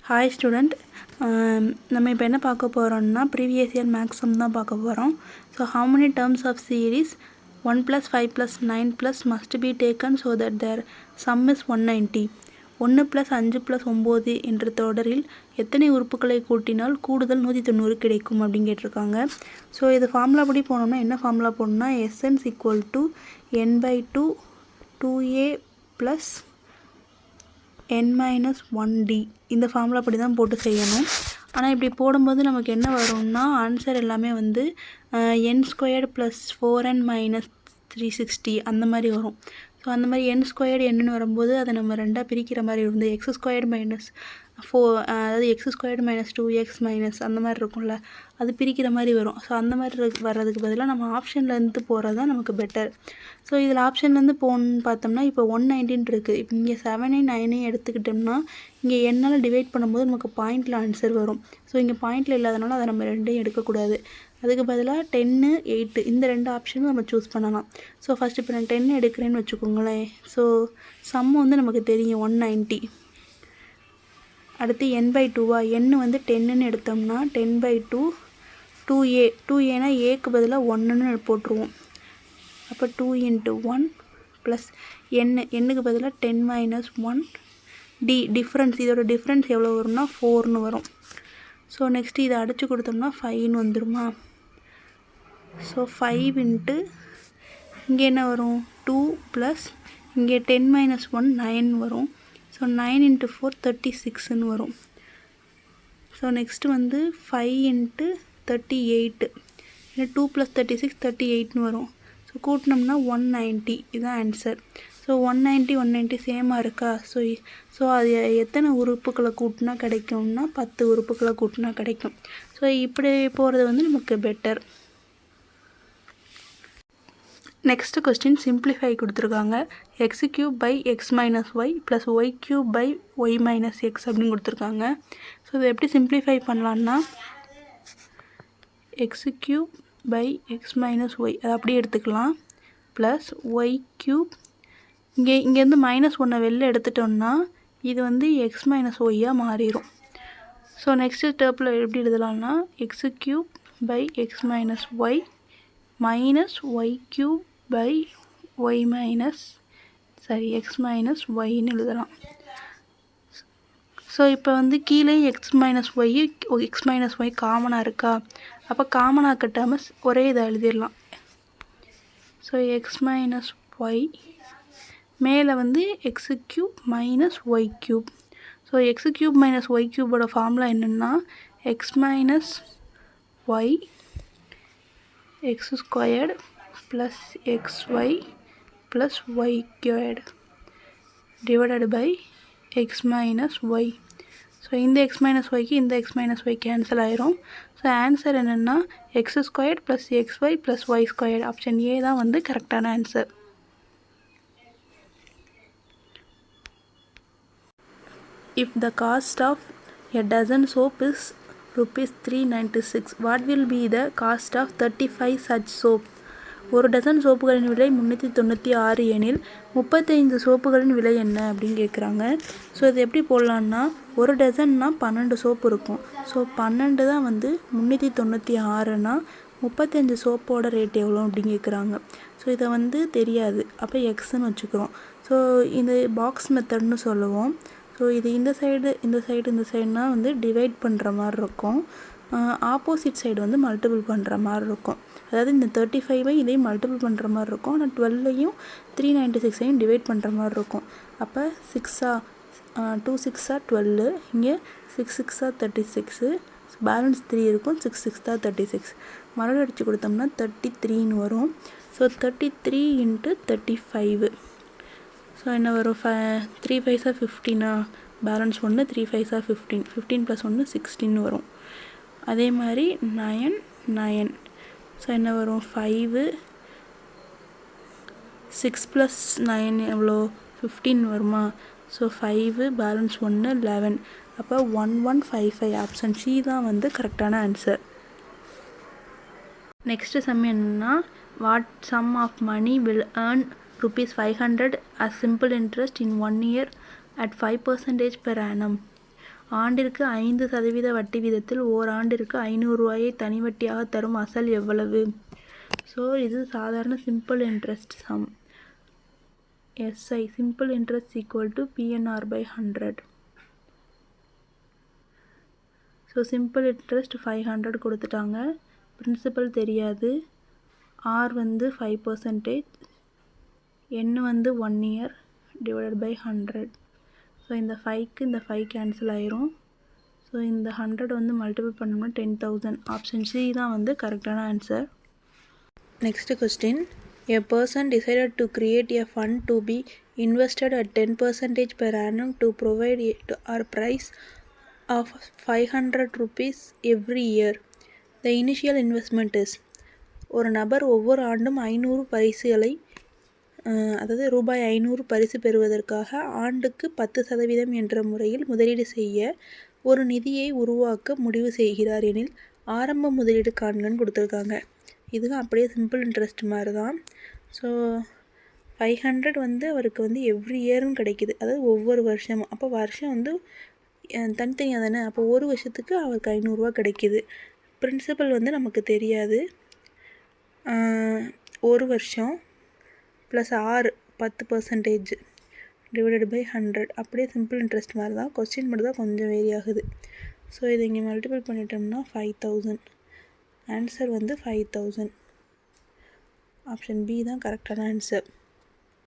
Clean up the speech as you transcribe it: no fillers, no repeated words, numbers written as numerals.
Hi student, நம்ம இப்போ என்ன பார்க்க போகிறோம்னா ப்ரீவியஸ் இயர் மேக்ஸ் சம் தான் பார்க்க போகிறோம். So how many terms of series 1 + 5 + 9 + must be taken so that their sum is 190. 1 + 5 + 9 என்ற தொடரில் எத்தனை உறுப்புகளை கூட்டினால் கூடுதல் 190 கிடைக்கும் அப்படின்னு கேட்டிருக்காங்க. ஸோ இது ஃபார்முலா படி போனோம்னா என்ன ஃபார்முலா போடணும்னா Sn = n/2 2a + n-1d இந்த ஃபார்முலா படி தான் போட்டு செய்யணும். ஆனால் இப்படி போடும்போது நமக்கு என்ன வரும்னா ஆன்சர் எல்லாமே வந்து n² + 4n - 360 அந்த மாதிரி வரும். ஸோ அந்த மாதிரி n² என்னன்னு வரும்போது அதை நம்ம ரெண்டாக பிரிக்கிற மாதிரி வந்து x² - 4 அதாவது x² - 2x - அந்த மாதிரி இருக்கும்ல, அது பிரிக்கிற மாதிரி வரும். ஸோ அந்த மாதிரி வர்றதுக்கு பதிலாக நம்ம ஆப்ஷன்லேருந்து போகிறது தான் நமக்கு பெட்டர். ஸோ இதில் ஆப்ஷன்லேருந்து போகணுன்னு பார்த்தோம்னா இப்போ 190 இருக்குது. இப்போ இங்கே 7ஐயும் 9ஐயும் எடுத்துக்கிட்டோம்னா இங்கே என்னால் டிவைட் பண்ணும்போது நமக்கு பாயிண்டில் ஆன்சர் வரும். ஸோ இங்கே பாயிண்டில் இல்லாதனால அதை நம்ம ரெண்டையும் எடுக்கக்கூடாது. அதுக்கு பதிலாக 10 8 இந்த ரெண்டு ஆப்ஷனும் நம்ம சூஸ் பண்ணலாம். ஸோ ஃபஸ்ட் இப்போ நான் 10 எடுக்கிறேன்னு வச்சுக்கோங்களேன். ஸோ சம் வந்து நமக்கு தெரியும் 190. அடுத்து n/2 n வந்து 10ன்னு எடுத்தோம்னா 10/2 2a 2aனா ஏக்கு பதிலாக 1ன்னு போட்டுருவோம். அப்போ 2 × 1 ப்ளஸ் என்னுக்கு பதிலாக 10 - 1 d டிஃப்ரென்ஸ், இதோட டிஃப்ரென்ஸ் எவ்வளோ வரும்னா 4ன்னு வரும். ஸோ நெக்ஸ்ட்டு இதை அடித்து கொடுத்தோம்னா 5ன்னு வந்துடுமா. ஸோ 5 × இங்கே என்ன வரும் 2 ப்ளஸ் இங்கே 10 - 1 9 வரும். ஸோ 9 × 4 36ன்னு வரும். ஸோ நெக்ஸ்ட்டு வந்து 5 × 38 ஏன்னா 2 + 36 38ன்னு வரும். ஸோ கூட்டினோம்னா 190 இதுதான் ஆன்சர். ஸோ 190 190 சேமாக இருக்கா. ஸோ அது எத்தனை உறுப்புகளை கூட்டினா கிடைக்கும்னா 10 உறுப்புகளை கூட்டினா கிடைக்கும். ஸோ இப்படி போகிறது வந்து நமக்கு பெட்டர். நெக்ஸ்ட் கொஸ்டின் சிம்பிளிஃபை கொடுத்துருக்காங்க. x³ / x - y + y³ / y - x அப்படின்னு கொடுத்துருக்காங்க. ஸோ இதை எப்படி சிம்பிளிஃபை பண்ணலான்னா x³ / x - y அதை அப்படியே எடுத்துக்கலாம். ப்ளஸ் y³ இங்கேருந்து -1 வெளில எடுத்துட்டோம்னா இது வந்து x - y மாறிடும். ஸோ நெக்ஸ்ட் ஸ்டெப்பில் எப்படி எழுதலாம்னா x³ / x - y -y³ / x - yன்னு எழுதலாம். ஸோ இப்போ வந்து கீழே x - y காமனாக இருக்கா. அப்போ காமனாக டேர்ம்ஸ் ஒரே இதை எழுதிடலாம். ஸோ x - y மேலே வந்து x³ - y³. So x³ - y³ formula என்னென்னா x - y x² + xy + y² divided by x - y. So இந்த x - yக்கு இந்த x - y கேன்சல் ஆயிரும். ஸோ ஆன்சர் என்னென்னா x² + xy + y². Option A தான் வந்து கரெக்டான answer. If the cost of a dozen soap is ₹396, what will be the cost of 35 such soap? ஒரு dozen சோப்புகளின் விலை 396 எனில் 35 சோப்புகளின் விலை என்ன அப்படின்னு கேட்குறாங்க. ஸோ இது எப்படி போடலான்னா ஒரு டசன்னா 12 சோப்பு இருக்கும். ஸோ 12 தான் வந்து 396னா 35 சோப்போட ரேட் எவ்வளோ அப்படின்னு கேட்குறாங்க. ஸோ இதை வந்து தெரியாது, அப்போ எக்ஸ்ன்னு வச்சுக்கிறோம். ஸோ இந்த பாக்ஸ் மெத்தட்னு சொல்லுவோம். ஸோ இது இந்த சைடுனா வந்து டிவைட் பண்ணுற மாதிரி இருக்கும். ஆப்போசிட் சைடு வந்து மல்டிபிள் பண்ணுற மாதிரி இருக்கும். அதாவது இந்த 35ஐ இதையும் மல்டிபிள் பண்ணுற மாதிரி இருக்கும். ஆனால் 12ஐயும் 396ஐயும் டிவைட் பண்ணுற மாதிரி இருக்கும். அப்போ 2 6 12, இங்கே 6 6 36, பேலன்ஸ் 3 இருக்கும். 6 6 36 மறுபடியும் அடித்து கொடுத்தோம்னா 33ன்னு வரும். ஸோ 33 × 35. ஸோ என்ன வரும் 3 5 15 பேலன்ஸ் 1 3 5 15 15 + 1 16 வரும். அதே மாதிரி 9 9. ஸோ என்ன வரும் 5 6 + 9 எவ்வளோ 15 வருமா. So 5 balance 1 11. அப்போ 1155. ஆப்ஷன் சி தான் வந்து கரெக்டான ஆன்சர். நெக்ஸ்ட் சம் என்னன்னா what sum of money will earn ₹500 as simple interest in 1 year at 5% per annum ஆண்டிற்கு 5% வட்டி வீதத்தில் ஓராண்டிற்கு 500 ரூபாயை தனி வட்டியாக தரும் அசல் எவ்வளவு? ஸோ இது சாதாரண simple interest sum. SI simple interest equal to PNR/100. So simple interest 500 கொடுத்துட்டாங்க. பிரின்சிபல் தெரியாது. R வந்து 5%, N வந்து 1 year டிவைடட் பை 100. ஸோ இந்த 5க்கு இந்த 5 கேன்சல் ஆயிரும். ஸோ இந்த 100 வந்து மல்டிபிள் பண்ணோம்னா 10,000. ஆப்ஷன் C தான் வந்து கரெக்டான answer. Next question. A person decided to create a fund to be invested at 10% per annum to provide a price of 500 rupees every year. The initial investment is. ஒரு நபர் ஒவ்வொரு ஆண்டும் 500 பரிசுகளை அதாவது ரூபாய் 500 பரிசு பெறுவதற்காக ஆண்டுக்கு 10% என்ற முறையில் முதலீடு செய்ய ஒரு நிதியை உருவாக்க முடிவு செய்கிறார் எனில் ஆரம்ப முதலீடு காண்கன்னு கொடுத்துருக்காங்க. இதுவும் அப்படியே சிம்பிள் இன்ட்ரெஸ்ட் மாதிரி தான். ஸோ 500 வந்து அவருக்கு வந்து எவ்ரி இயரும் கிடைக்கிது, அதாவது ஒவ்வொரு வருஷமும். அப்போ வருஷம் வந்து தனித்தனியாக தானே, அப்போ ஒரு வருஷத்துக்கு அவருக்கு 500 ரூபா கிடைக்கிது. பிரின்சிபல் வந்து நமக்கு தெரியாது. ஒரு வருஷம் ப்ளஸ் 10% டிவைடட் பை 100 அப்படியே சிம்பிள் இன்ட்ரெஸ்ட் மாதிரி தான். கொஸ்டின் மட்டும் தான் கொஞ்சம் வேரி ஆகுது. ஸோ இதை இங்கே மல்டிபிள் பண்ணிட்டோம்னா 5000. ஆன்சர் வந்து 5000. ஆப்ஷன் B தான் கரெக்டான ஆன்சர்.